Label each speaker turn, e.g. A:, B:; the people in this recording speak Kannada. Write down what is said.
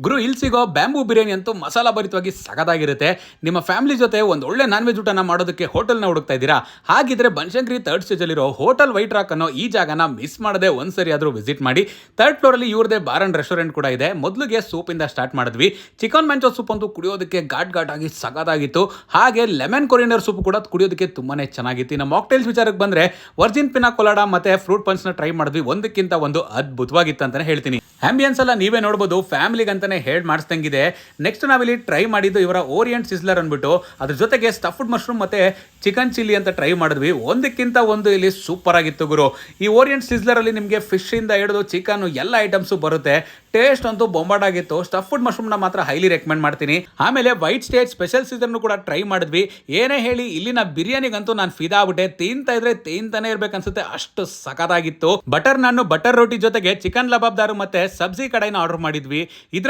A: ಗುರು ಇಲ್ಲಿ ಸಿಗೋ ಬ್ಯಾಂಬೂ ಬಿರಿಯಾನಿ ಅಂತೂ ಮಸಾಲ ಭರಿತವಾಗಿ ಸಖತ್ತಾಗಿರುತ್ತೆ. ನಿಮ್ಮ ಫ್ಯಾಮಿಲಿ ಜೊತೆ ಒಂದು ಒಳ್ಳೆ ನಾನ್ ವೆಜ್ ಊಟನ ಮಾಡೋದಕ್ಕೆ ಹೋಟೆಲ್ನ ಹುಡುಕ್ತಾ ಇದ್ದೀರಾ? ಹಾಗಿದ್ರೆ ಬನಶಂಕರಿ ಥರ್ಡ್ ಸ್ಟೇಜಲ್ಲಿರೋ ಹೋಟೆಲ್ ವೈಟ್ ರಾಕ್ ಅನ್ನೋ ಈ ಜಾಗನ ಮಿಸ್ ಮಾಡದೆ ಒಂದ್ಸರಿ ಆದರೂ ವಿಸಿಟ್ ಮಾಡಿ. ಥರ್ಡ್ ಫ್ಲೋರಲ್ಲಿ ಇವ್ರದೇ ಬಾರ್ ಅಂಡ್ ರೆಸ್ಟೋರೆಂಟ್ ಕೂಡ ಇದೆ. ಮೊದಲಿಗೆ ಸೂಪಿಂದ ಸ್ಟಾರ್ಟ್ ಮಾಡಿದ್ವಿ. ಚಿಕನ್ ಮ್ಯಾಂಚೋ ಸೂಪ್ ಅಂತೂ ಕುಡಿಯೋದಕ್ಕೆ ಘಾಟ್ ಆಗಿ ಸಖತ್ತಾಗಿತ್ತು. ಹಾಗೆ ಲೆಮನ್ ಕೊರಿಯಂಡರ್ ಸೂಪ್ ಕೂಡ ಕುಡಿಯೋದಕ್ಕೆ ತುಂಬಾನೇ ಚೆನ್ನಾಗಿತ್ತು. ಇನ್ನು ಮಾಕ್ಟೇಲ್ಸ್ ವಿಚಾರಕ್ಕೆ ಬಂದ್ರೆ ವರ್ಜಿನ್ ಪಿನಾ ಕೊಲಾಡಾ ಮತ್ತೆ ಫ್ರೂಟ್ ಪಂಚ್ನ ಟ್ರೈ ಮಾಡಿದ್ವಿ. ಒಂದಕ್ಕಿಂತ ಒಂದು ಅದ್ಭುತವಾಗಿತ್ತು ಅಂತಾನೆ ಹೇಳ್ತೀನಿ. ಆಂಬಿಯನ್ಸ್ ಎಲ್ಲ ನೀವೇ ನೋಡ್ಬೋದು, ಫ್ಯಾಮಿಲಿಗೆ ಅಂತಾನೆ ಹೇಳಿ ಮಾಡಿಸ್ದಂಗಿದೆ. ನೆಕ್ಸ್ಟ್ ನಾವಿಲ್ಲಿ ಟ್ರೈ ಮಾಡಿದ್ದು ಇವರ ಓರಿಯಂಟ್ ಸಿಸ್ಲರ್ ಅಂದ್ಬಿಟ್ಟು, ಅದ್ರ ಜೊತೆಗೆ ಸ್ಟಫ್ಡ್ ಮಶ್ರೂಮ್ ಮತ್ತೆ ಚಿಕನ್ ಚಿಲ್ಲಿ ಅಂತ ಟ್ರೈ ಮಾಡಿದ್ವಿ. ಒಂದಕ್ಕಿಂತ ಒಂದು ಇಲ್ಲಿ ಸೂಪರ್ ಆಗಿತ್ತು ಗುರು. ಈ ಓರಿಯಂಟ್ ಸಿಸ್ಲರ್ ಅಲ್ಲಿ ನಿಮಗೆ ಫಿಶ್ ಇಂದ ಹಿಡಿದು ಚಿಕನ್ ಎಲ್ಲ ಐಟಮ್ಸು ಬರುತ್ತೆ. ಟೇಸ್ಟ್ ಅಂತೂ ಬೊಂಬಾಟ್ ಆಗಿತ್ತು. ಸ್ಟಫ್ಡ್ ಮಶ್ರೂಮ್ನ ಮಾತ್ರ ಹೈಲಿ ರೆಕಮೆಂಡ್ ಮಾಡ್ತೀನಿ. ಆಮೇಲೆ ವೈಟ್ ಸ್ಟೇಜ್ ಸ್ಪೆಷಲ್ ಸೀಸನ್ ಕೂಡ ಟ್ರೈ ಮಾಡಿದ್ವಿ. ಏನೇ ಹೇಳಿ ಇಲ್ಲಿನ ಬಿರಿಯಾನಿಗಂತೂ ನಾನು ಫಿದಾ ಆಗ್ಬಿಟ್ಟೆ. ತಿಂತಾ ಇದ್ರೆ ತಿಂತಾನೆ ಇರ್ಬೇಕನ್ಸುತ್ತೆ, ಅಷ್ಟು ಸಖತ್ತಾಗಿತ್ತು. ಬಟರ್ ನಾನು ಬಟರ್ ರೋಟಿ ಜೊತೆಗೆ ಚಿಕನ್ ಲಬಾಬ್ದಾರು ಮತ್ತೆ ಸಬ್ಜಿ ಕಡೆನ ಆರ್ಡರ್ ಮಾಡಿದ್ವಿ. ಇದ್ರ